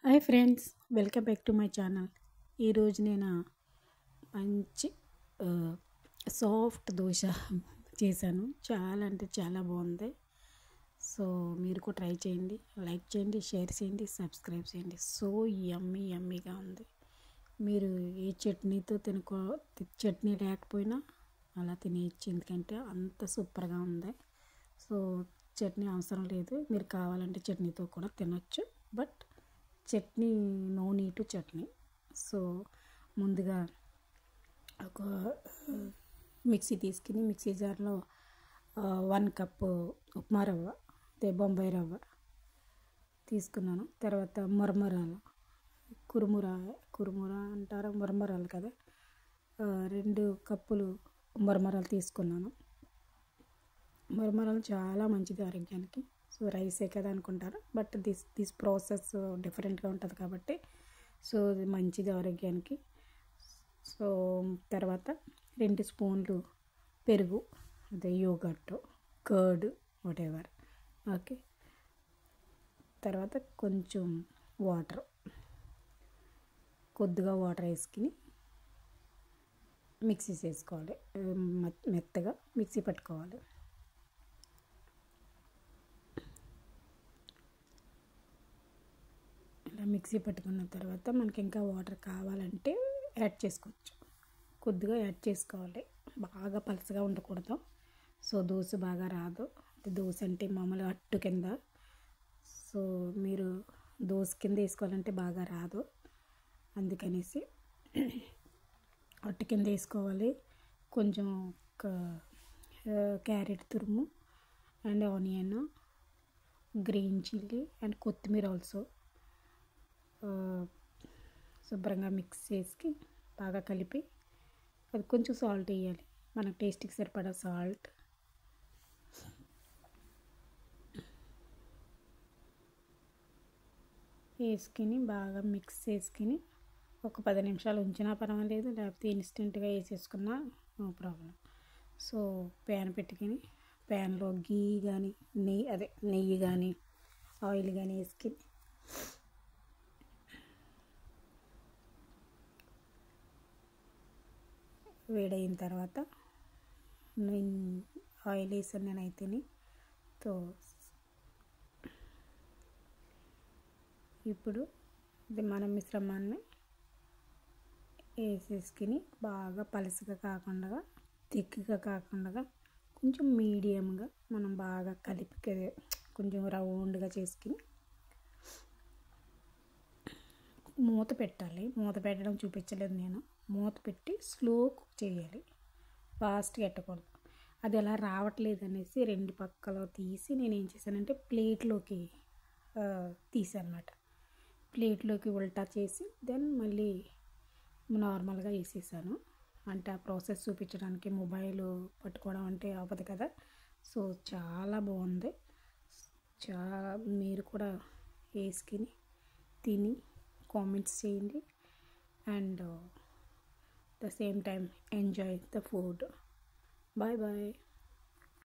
Hi friends, welcome back to my channel. ఈరోజు నేను మంచి సాఫ్ట్ దోశ చేశాను. చాలా అంటే చాలా బాగుంది. సో మీరు కూడా ట్రై చేయండి, లైక్ చేయండి, షేర్ చేయండి, సబ్స్క్రైబ్ చేయండి. సో యమ్మీగా ఉంది. మీరు ఏ చట్నీతో చట్నీ లేకపోయినా అలా తినేయచ్చు, ఎందుకంటే అంత సూపర్గా ఉంది. సో చట్నీ అవసరం లేదు, మీరు కావాలంటే చట్నీతో కూడా తినొచ్చు. But chutney no need to chutney. So ముందుగా ఒక మిక్సీ తీసుకుని మిక్సీ జార్లో 1 కప్పు ఉప్మా రవ్వ, బొంబాయి రవ్వ తీసుకున్నాను. తర్వాత మురమరాలు, కురుముర అంటారా, మురమరాలు కదా, 2 కప్పులు మురమరాలు తీసుకున్నాను. మురమరాలు చాలా మంచిది ఆరోగ్యానికి. సో రైసే కదా అనుకుంటారు, బట్ దిస్ ప్రాసెస్ డిఫరెంట్గా ఉంటుంది కాబట్టి సో ఇది మంచిది ఆరోగ్యానికి. సో తర్వాత 2 స్పూన్లు పెరుగు, అదే యోగర్ట్, కర్డ్, వాటెవర్. ఓకే. తర్వాత కొంచెం కొద్దిగా వాటర్ వేసుకుని మిక్సీ చేసుకోవాలి, మెత్తగా మిక్సీ పట్టుకోవాలి. ఇలా మిక్సీ పట్టుకున్న తర్వాత మనకి ఇంకా వాటర్ కావాలంటే యాడ్ చేసుకోవచ్చు. కొద్దిగా యాడ్ చేసుకోవాలి, బాగా పలచగా ఉండకూడదు. సో దోశ బాగా రాదు. దోశ అంటే మామూలుగా అట్టు కింద, సో మీరు దోశ కింద వేసుకోవాలంటే బాగా రాదు. అందుకనేసి అట్టు కింద వేసుకోవాలి. కొంచెం క్యారెట్ తురుము and onion, green chilli and కొత్తిమీర ఆల్సో శుభ్రంగా మిక్స్ చేసి బాగా కలిపి, అది కొంచెం సాల్ట్ వేయాలి, మన టేస్ట్కి సరిపడా సాల్ట్. వేసుకుని బాగా మిక్స్ చేసుకుని ఒక 10 నిమిషాలు ఉంచినా పర్వాలేదు, లేకపోతే ఇన్స్టెంట్గా వేసేసుకున్నా నో ప్రాబ్లం. సో ప్యాన్ పెట్టుకుని ప్యాన్లో గీ కానీ నెయ్యి కానీ ఆయిల్ కానీ వేసుకుని వేడైన తర్వాత ఆయిల్ వేసాను నేనైతేని. తో ఇప్పుడు ఇది మన మిశ్రమాన్ని వేసేసుకుని బాగా పలసగా కాకుండా, థిక్గా కాకుండా, కొంచెం మీడియంగా మనం బాగా కలిపి కొంచెం రౌండ్గా చేసుకుని మూత పెట్టాలి. మూత పెట్టడం చూపించలేదు నేను. మూత పెట్టి స్లో కుక్ చేయాలి, ఫాస్ట్గా పెట్టకూడదు. అది ఎలా రావట్లేదు అనేసి 2 పక్కలో తీసి నేను ఏం చేశానంటే ప్లేట్లోకి తీసానమాట. ప్లేట్లోకి ఉల్టా చేసి దెన్ మళ్ళీ నార్మల్గా వేసేసాను. అంటే ఆ ప్రాసెస్ చూపించడానికి మొబైల్ పట్టుకోవడం అంటే అవ్వదు కదా. సో చాలా బాగుంది. మీరు కూడా వేసుకుని తిని కామెంట్స్ చేయండి and the same time enjoy the food. Bye bye.